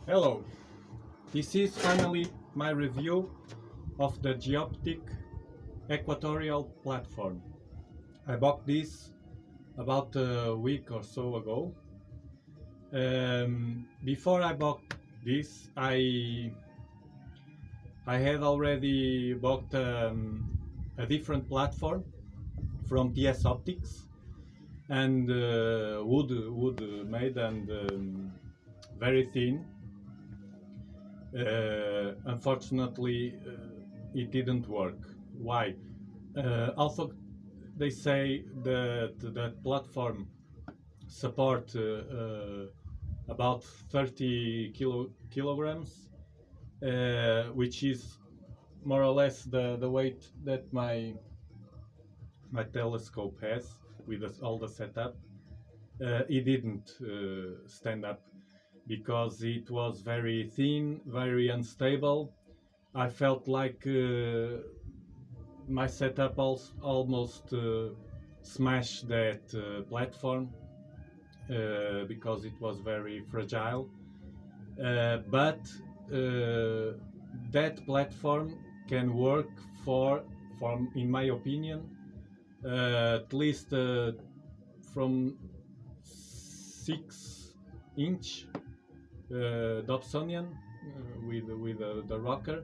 Hello, this is finally my review of the Geoptik equatorial platform. I bought this about a week or so ago. Before I bought this, I had already bought a different platform from TS Optics and wood made and very thin. Unfortunately, it didn't work. Why? Also, they say that that platform support about 30 kilograms, which is more or less the weight that my telescope has with all the setup. It didn't stand up because it was very thin, very unstable. I felt like my setup almost smashed that platform because it was very fragile. But that platform can work in my opinion, at least from 6-inch Dobsonian with the rocker.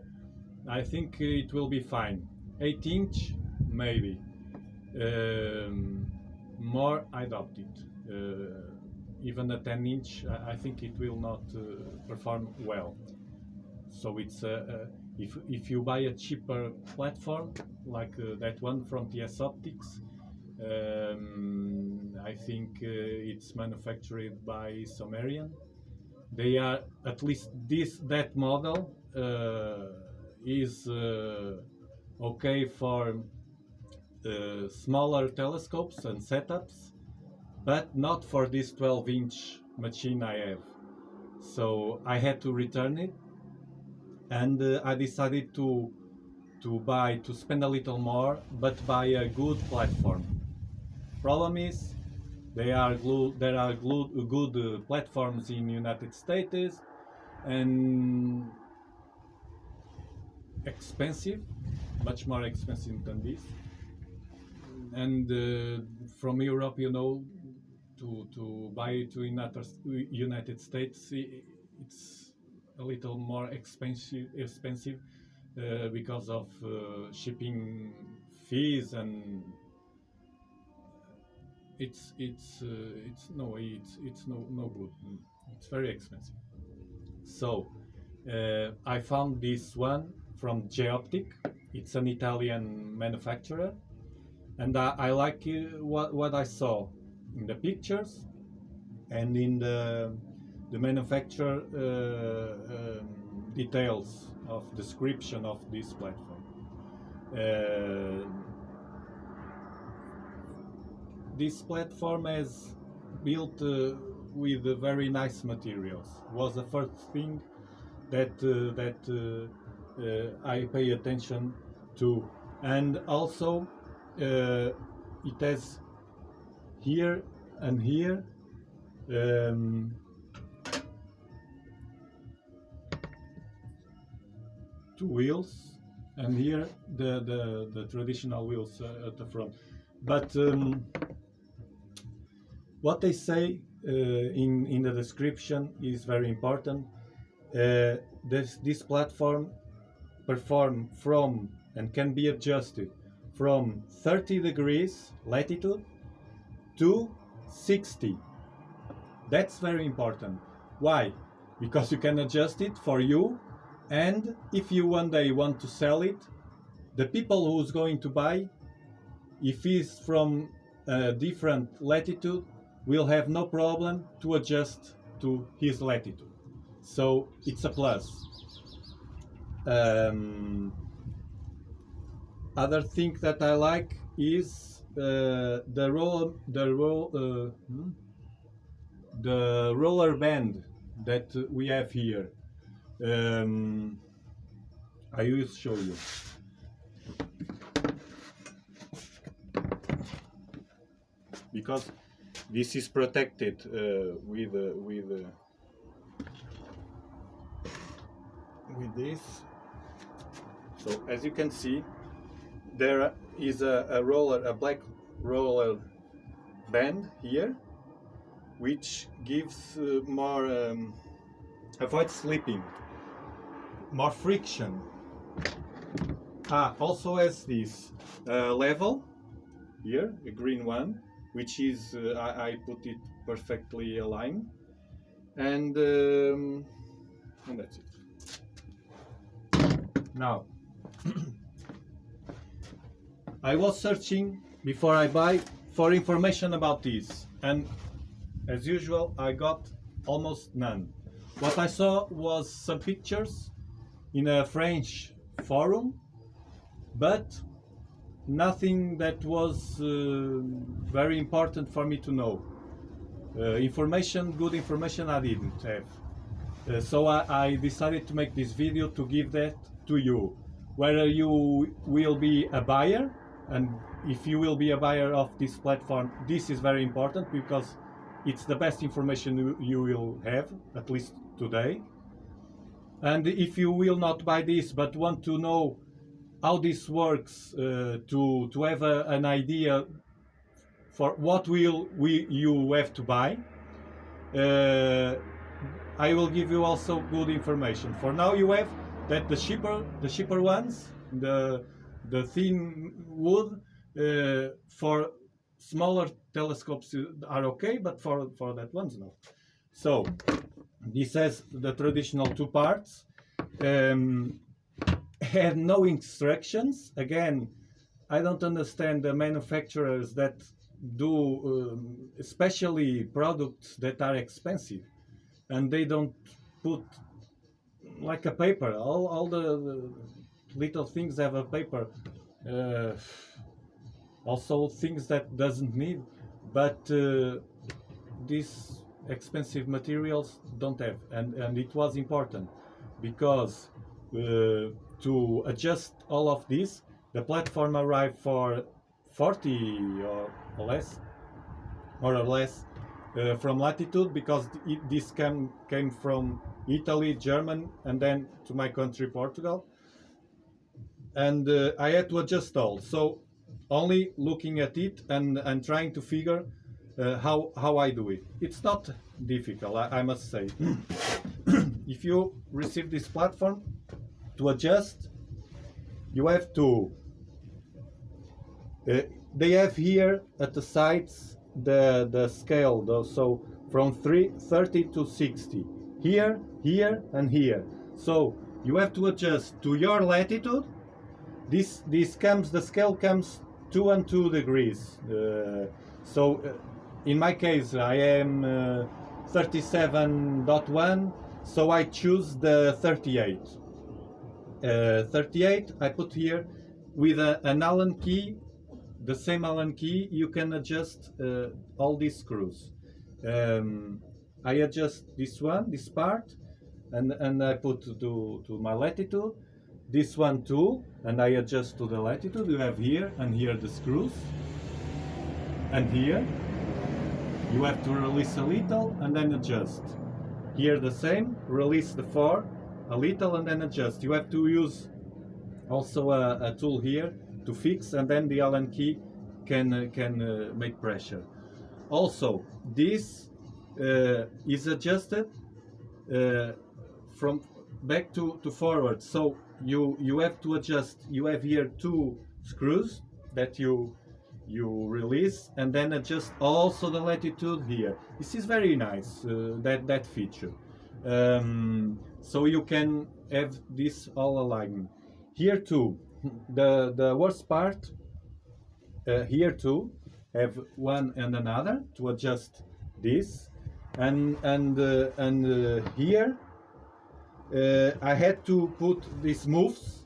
I think it will be fine. 8-inch maybe. More I doubt it. Even a 10-inch, I think it will not perform well. So it's if you buy a cheaper platform like that one from TS Optics, I think it's manufactured by Sumerian. They are, at least that model is okay for smaller telescopes and setups, but not for this 12-inch machine I have. So I had to return it, and I decided to spend a little more, but buy a good platform. Problem is, there are good platforms in United States and expensive, much more expensive than this. And from Europe, you know, to buy to United States, it's a little more expensive because of shipping fees, and it's no good. It's very expensive. So I found this one from Geoptik. It's an Italian manufacturer, and I like what I saw in the pictures and in the manufacturer details of description of this platform. This platform is built with very nice materials. Was the first thing that I pay attention to, and also it has here and here two wheels, and here the traditional wheels at the front. But what they say in the description is very important. This platform perform from and can be adjusted from 30 degrees latitude to 60. That's very important. Why? Because you can adjust it for you, and if you one day want to sell it, the people who's going to buy, if he's from a different latitude, will have no problem to adjust to his latitude. So it's a plus. Other thing that I like is the roller band that we have here. I will show you. Because this is protected with with this. So as you can see, there is a roller, a black roller band here, which gives more avoid slipping, more friction. Also has this level here, a green one, which is I put it perfectly aligned, and that's it. Now I was searching before I buy for information about this, and as usual I got almost none. What I saw was some pictures in a French forum, but nothing that was very important for me to know. Good information I didn't have. So I decided to make this video to give that to you. Whether you will be a buyer, and if you will be a buyer of this platform, this is very important because it's the best information you will have, at least today. And if you will not buy this but want to know how this works, to have an idea for what you have to buy, I will give you also good information. For now you have that the cheaper ones, the thin wood, for smaller telescopes are okay, but for that ones no. So this has the traditional two parts. Have no instructions. Again, I don't understand the manufacturers that do especially products that are expensive, and they don't put like a paper. All the little things have a paper. Also things that doesn't need, but these expensive materials don't have, and it was important because to adjust all of this, the platform arrived for 40 or less, more or less, from Latitude, because this came from Italy, German, and then to my country, Portugal, and I had to adjust all. So only looking at it and trying to figure how I do it. It's not difficult, I must say. If you receive this platform, to adjust, you have to they have here at the sides the scale, so from 30 to 60, here, and here. So you have to adjust to your latitude. The scale comes 2 and 2 degrees. In my case I am 37.1, so I choose the 38. 38 I put here with an Allen key, the same Allen key. You can adjust all these screws. I adjust this part, and I put to my latitude. This one too, and I adjust to the latitude. You have here and here the screws, and here you have to release a little and then adjust. Here the same, release the 4 a little and then adjust. You have to use also a tool here to fix, and then the Allen key can make pressure. Also, this is adjusted from back to forward. So you have to adjust. You have here 2 screws that you release, and then adjust also the latitude here. This is very nice, that feature. So you can have this all aligned. Here too, the worst part, here too, have one and another to adjust this, and here I had to put these moves,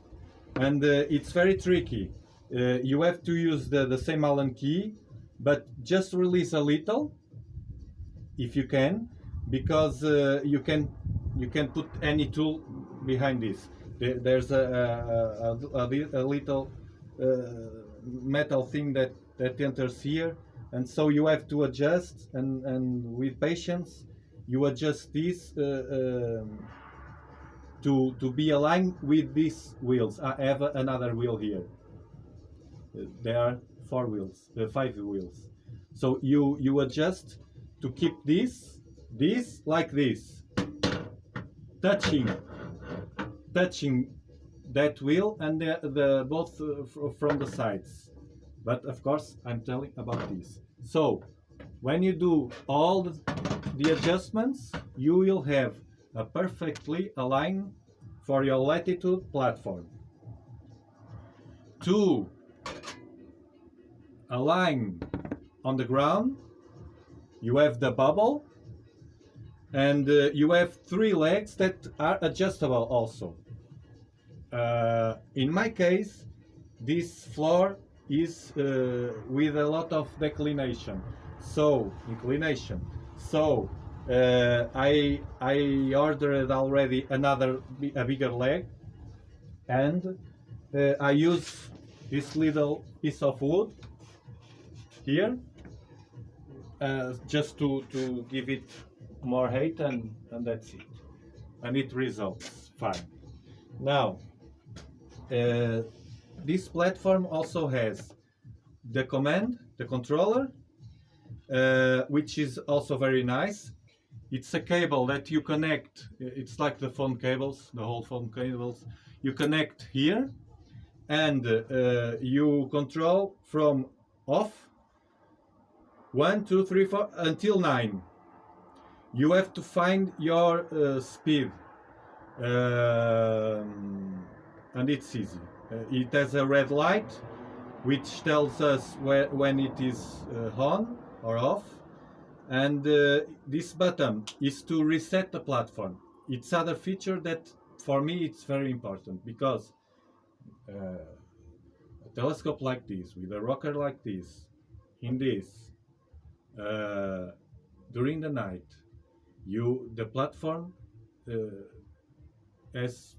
and it's very tricky. You have to use the same Allen key, but just release a little if you can, because you can put any tool behind this. There's a little metal thing that enters here, and so you have to adjust, and with patience you adjust this to be aligned with these wheels. I have another wheel here. There are 5 wheels. So you adjust to keep this like this, touching that wheel and the both from the sides. But of course, I'm telling about this. So when you do all the adjustments, you will have a perfectly aligned for your latitude platform. To align on the ground, you have the bubble, and you have 3 legs that are adjustable also. In my case, this floor is with a lot of inclination. So I ordered already a bigger leg, and I use this little piece of wood here just to give it more height, and that's it. And it results fine. Now, this platform also has the controller, which is also very nice. It's a cable that you connect. It's like the phone cables, the whole phone cables. You connect here, and you control from off 1, 2, 3, 4 until 9. You have to find your speed, and it's easy. It has a red light which tells us when it is on or off, and this button is to reset the platform. It's other feature that for me it's very important, because a telescope like this with a rocker like this in this during the night, the platform has,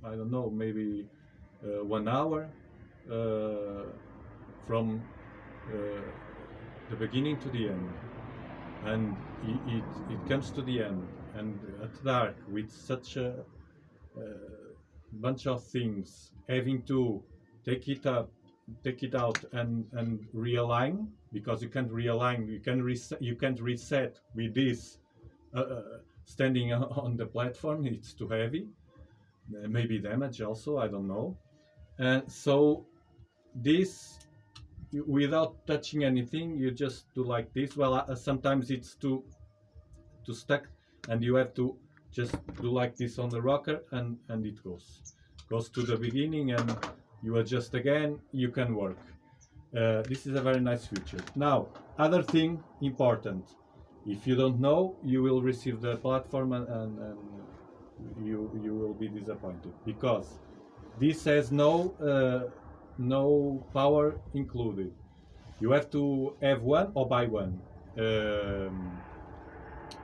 I don't know, maybe 1 hour from the beginning to the end, and it comes to the end, and at dark with such a bunch of things, having to take it out and realign, because you can't realign, you can't reset with this standing on the platform. It's too heavy, maybe damage also, I don't know. And so this, without touching anything, you just do like this. Well, sometimes it's too stuck, and you have to just do like this on the rocker, and it goes to the beginning, and you adjust again, you can work. This is a very nice feature. Now, other thing important, if you don't know, you will receive the platform and you will be disappointed, because this has no power included. You have to have one or buy one.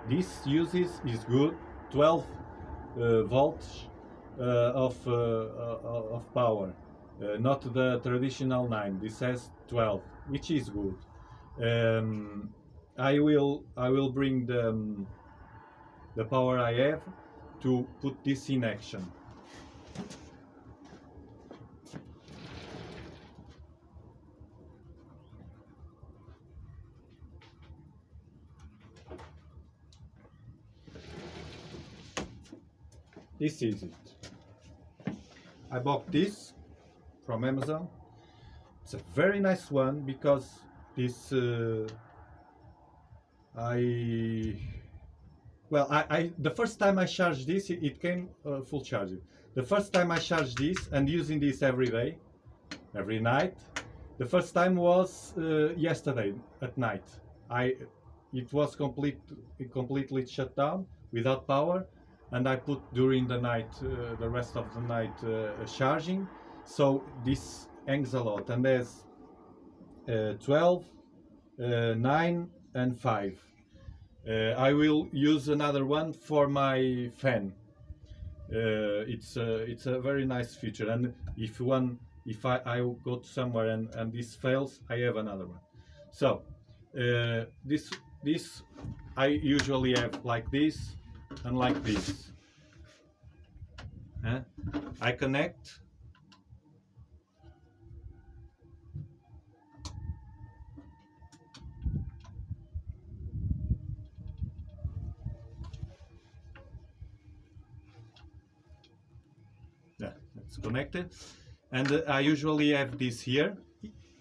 This is good 12 volts of power, not the traditional 9. This has 12, which is good. I will bring the power I have to put this in action. This is it. I bought this from Amazon. It's a very nice one, because this the first time I charged this, it came full charged. The first time I charged this and using this every day, every night, the first time was yesterday at night. It was completely shut down without power, and I put during the night, the rest of the night, charging. So this hangs a lot, and there's 12, 9 and 5. I will use another one for my fan. It's a very nice feature, and if I go to somewhere and this fails, I have another one. So this I usually have like this and like this. I connect. Yeah, it's connected, and I usually have this here.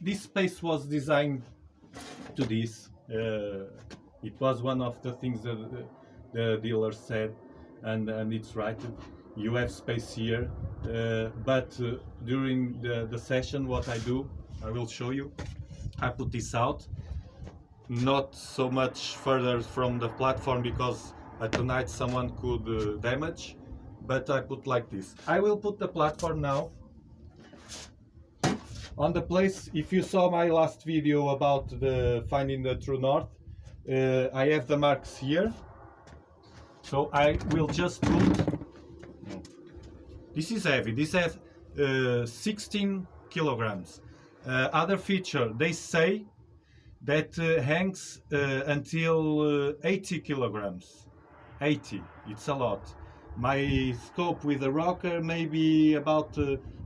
This space was designed to this. It was one of the things that the dealer said, and it's right. You have space here, but during the session, what I do, I will show you. I put this out, not so much further from the platform because tonight someone could damage, but I put like this. I will put the platform now on the place. If you saw my last video about the finding the true north, I have the marks here, so I will just put. This is heavy. This has 16 kilograms. Other feature, they say that hangs until 80 kilograms. 80, it's a lot. My scope with the rocker maybe about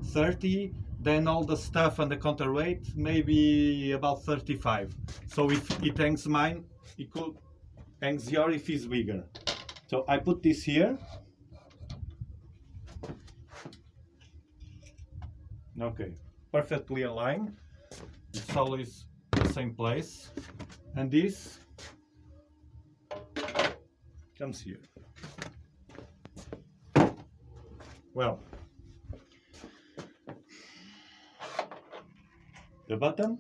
30, then all the stuff and the counterweight maybe about 35. So if it hangs mine, it could hangs yours if it's bigger. So I put this here. Okay, perfectly aligned. It's always the same place. And this comes here. Well, the bottom,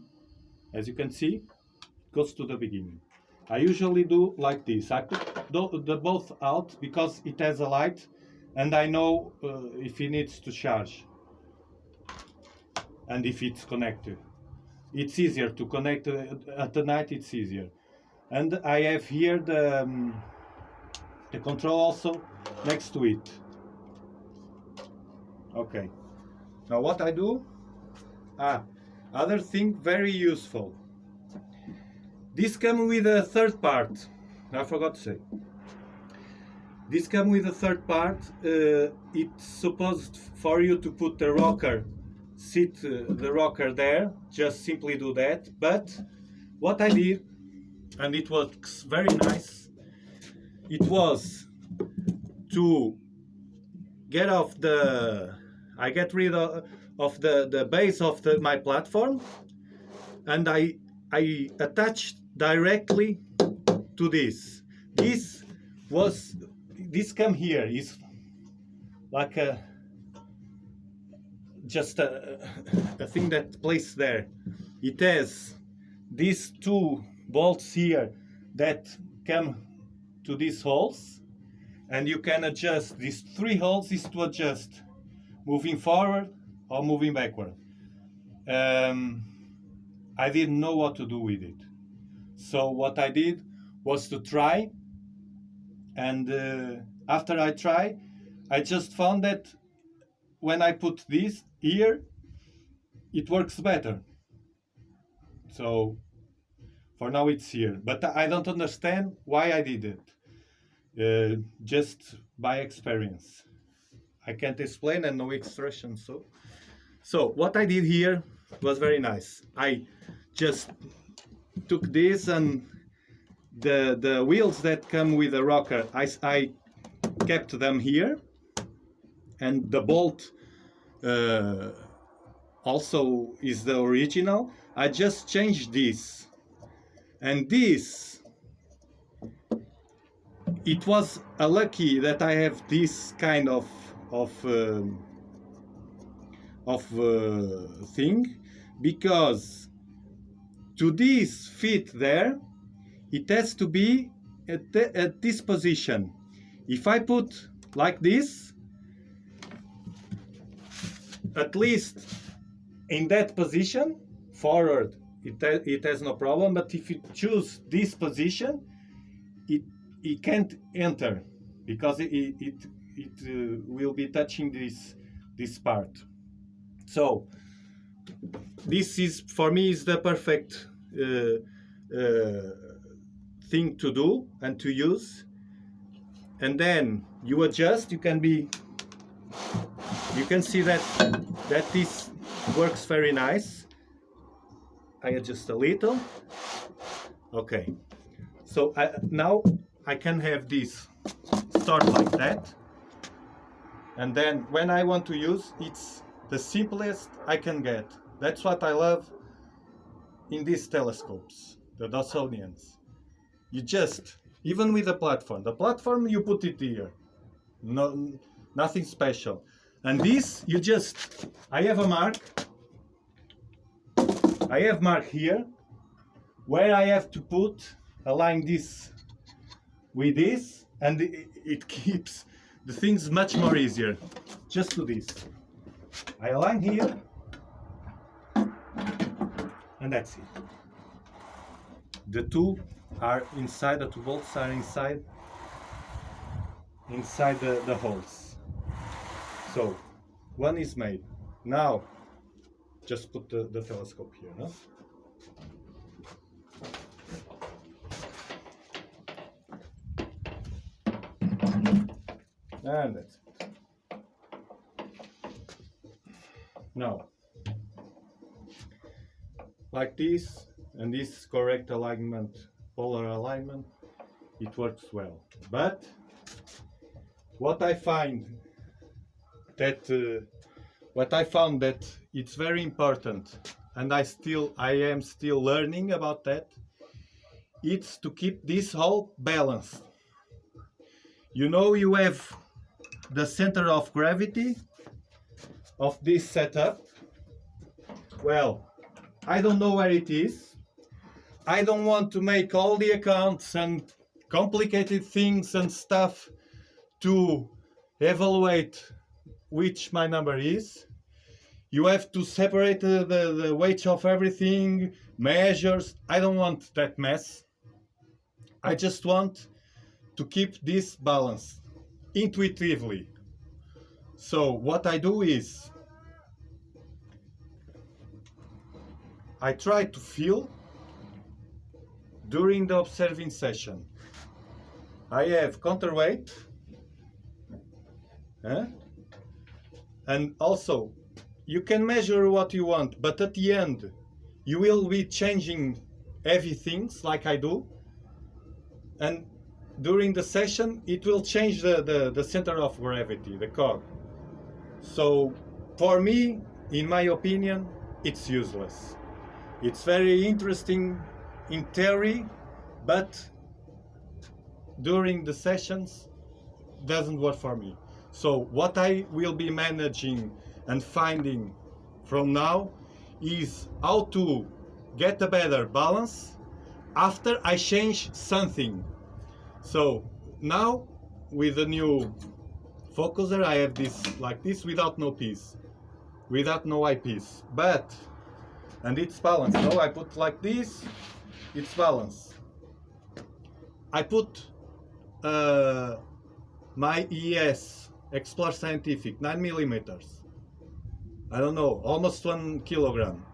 as you can see, goes to the beginning. I usually do like this. I put the both out because it has a light and I know if it needs to charge and if it's connected. It's easier to connect at the night, it's easier. And I have here the control also next to it. Okay, now what I do, other thing very useful. This comes with a third part. I forgot to say. This comes with a third part. It's supposed for you to put the rocker, sit the rocker there. Just simply do that. But what I did, and it works very nice, it was to get off I get rid of the base of my platform, and I attached directly to this. This come here is like just a thing that placed there. It has these two bolts here that come to these holes, and you can adjust these three holes is to adjust moving forward or moving backward. I didn't know what to do with it, so what I did was to try, and after I tried, I just found that when I put this here, it works better. So for now it's here, but I don't understand why I did it. Just by experience. I can't explain and no expression. So what I did here was very nice. I just took this, and the wheels that come with the rocker, I kept them here, and the bolt also is the original. I just changed this, and this, it was a lucky that I have this kind of thing, because to this fit there, it has to be at this position. If I put like this, at least in that position, forward, it has no problem, but if you choose this position, it can't enter, because it will be touching this part. So this is, for me, is the perfect thing to do and to use. And then you adjust. You can be you can see that this works very nice. I adjust a little. Okay, so now I can have this start like that, and then when I want to use, it's the simplest I can get. That's what I love in these telescopes, the Dobsonians. You just, even with the platform you put it here, no, nothing special. And this, you just, I have mark here, where I have to align this with this, and it keeps the things much more easier. Just do this. I align here, and that's it. The two are inside, the two bolts are inside the holes. So one is made. Now just put the telescope here, no? And that's it. Now, like this, and this correct alignment, polar alignment, it works well. But what I found that it's very important, and I am still learning about that, it's to keep this whole balanced. You know, you have the center of gravity of this setup. Well, I don't know where it is. I don't want to make all the accounts and complicated things and stuff to evaluate which my number is. You have to separate the weight of everything, measures. I don't want that mess. I just want to keep this balance intuitively. So what I do is I try to feel during the observing session. I have counterweight, and also you can measure what you want, but at the end you will be changing heavy things like I do, and during the session it will change the center of gravity, the cog. So for me, in my opinion, it's useless. It's very interesting in theory, but during the sessions doesn't work for me. So what I will be managing and finding from now is how to get a better balance after I change something. So now with the new focuser I have this like this without no piece, without no eyepiece, and it's balanced. No, I put like this, it's balanced. I put my ES Explore Scientific 9mm. I don't know, almost 1 kilogram.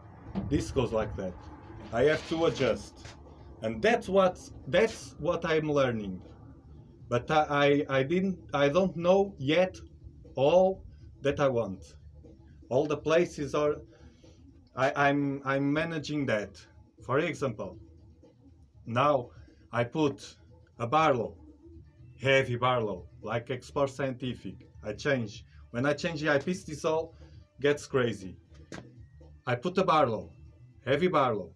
This goes like that. I have to adjust, and that's what I'm learning. But I don't know yet all that I want. All the places are. I'm managing that. For example, now I put a barlow, heavy barlow, like Explore Scientific. When I change the eyepiece, this all gets crazy. I put a barlow, heavy barlow.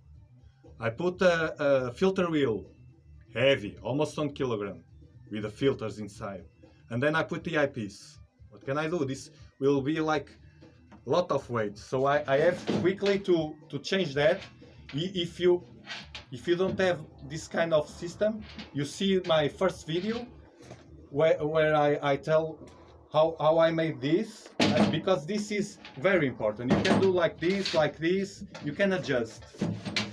I put a filter wheel, heavy, almost 1 kilogram, with the filters inside. And then I put the eyepiece. What can I do? This will be like a lot of weight. So I have quickly to change that. If you don't have this kind of system, you see my first video where I tell how I made this, because this is very important. You can do like this, you can adjust.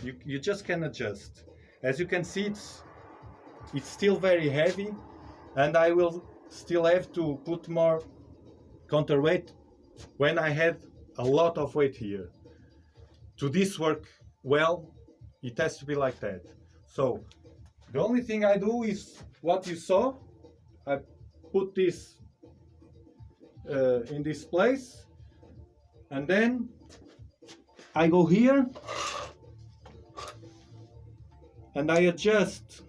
You just can adjust. As you can see, it's still very heavy, and I will still have to put more counterweight when I had a lot of weight here. To this work well, it has to be like that. So the only thing I do is what you saw. I put this in this place, and then I go here and I adjust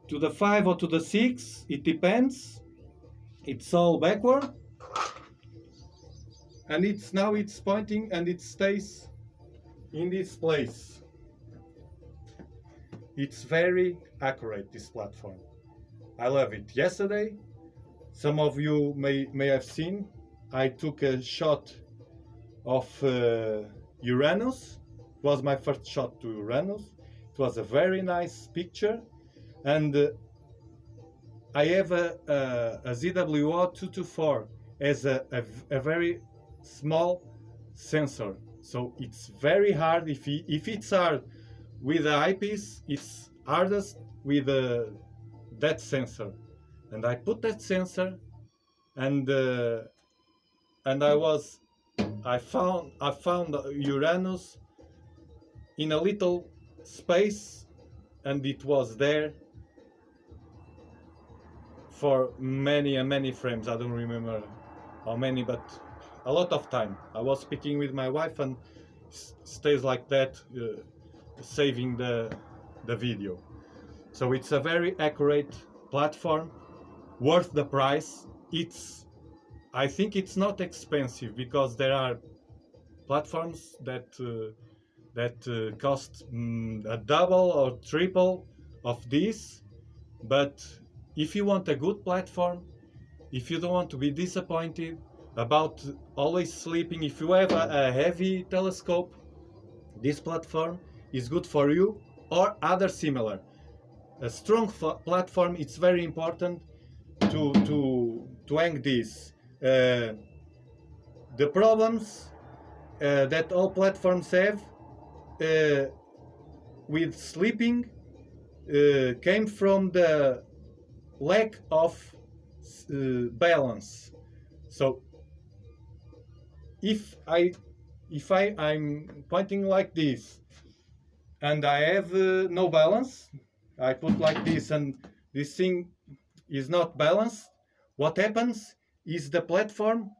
to the 5 or to the 6, it depends. It's all backward, and it's pointing and it stays in this place. It's very accurate, this platform. I love it. Yesterday, some of you may have seen, I took a shot of Uranus. It was my first shot to Uranus. It was a very nice picture, and I have a ZWO 224 as a very small sensor, so it's very hard. If it's hard with the eyepiece, it's hardest with that sensor. And I put that sensor, and I found Uranus in a little space, and it was there for many frames. I don't remember how many, but a lot of time. I was speaking with my wife, and stays like that, saving the video. So it's a very accurate platform, worth the price. I think it's not expensive, because there are platforms that cost a double or triple of this. But if you want a good platform, if you don't want to be disappointed about always sleeping, if you have a heavy telescope, this platform is good for you, or other similar. A strong platform, it's very important to hang this. The problems that all platforms have with sleeping came from the lack of balance. So if I'm pointing like this and I have no balance, I put like this and this thing is not balanced, what happens is the platform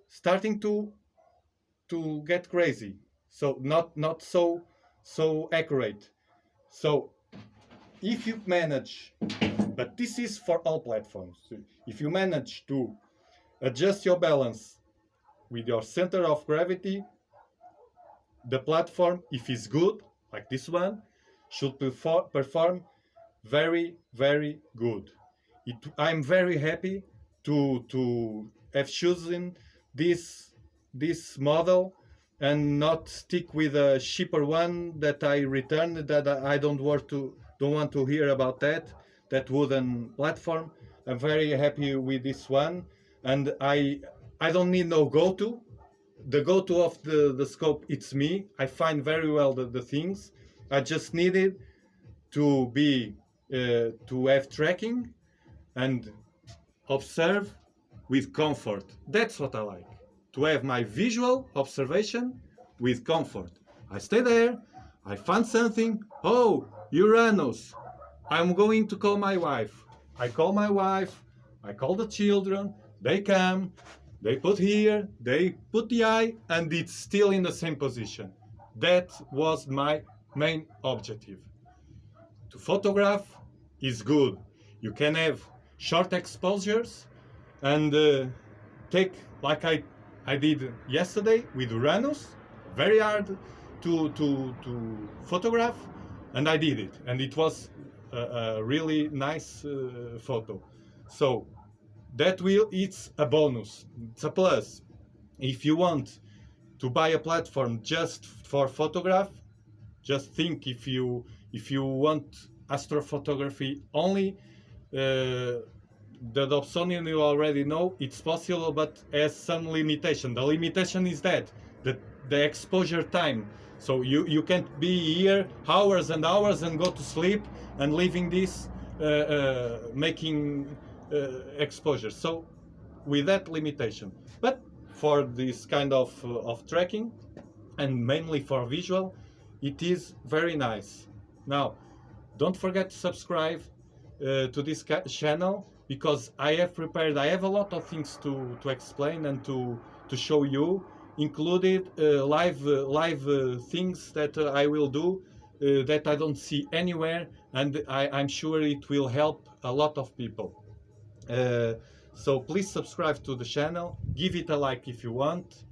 starting to get crazy, so not so accurate. So if you manage, but this is for all platforms, if you manage to adjust your balance with your center of gravity, the platform, if it's good, like this one, should perform very good. I'm very happy to have chosen this model and not stick with a cheaper one that I returned, that I don't want to hear about that wooden platform. I'm very happy with this one, and I don't need no go-to. The go-to of the scope, it's me. I find very well the things. I just needed to have tracking and observe with comfort. That's what I like, to have my visual observation with comfort. I stay there, I find something, oh, Uranus, I'm going to call my wife. I call my wife, I call the children, they come, they put here, they put the eye, and it's still in the same position. That was my main objective. To photograph is good. You can have short exposures and take, like I did yesterday with Uranus, very hard to photograph, and I did it, and it was a really nice photo. So it's a bonus, it's a plus. If you want to buy a platform just for photograph, just think, if you want astrophotography only, the Dobsonian, you already know, it's possible, but has some limitation. The limitation is that the exposure time. So you can't be here hours and hours and go to sleep and leaving this making exposure. So with that limitation, but for this kind of tracking, and mainly for visual, it is very nice. Now, don't forget to subscribe to this channel because I have a lot of things to explain and to show you, included live things that I will do that I don't see anywhere, and I'm sure it will help a lot of people. So please subscribe to the channel, give it a like if you want,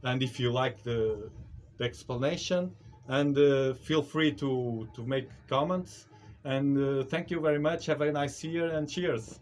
and if you like the explanation, and feel free to make comments. And thank you very much. Have a nice year, and cheers.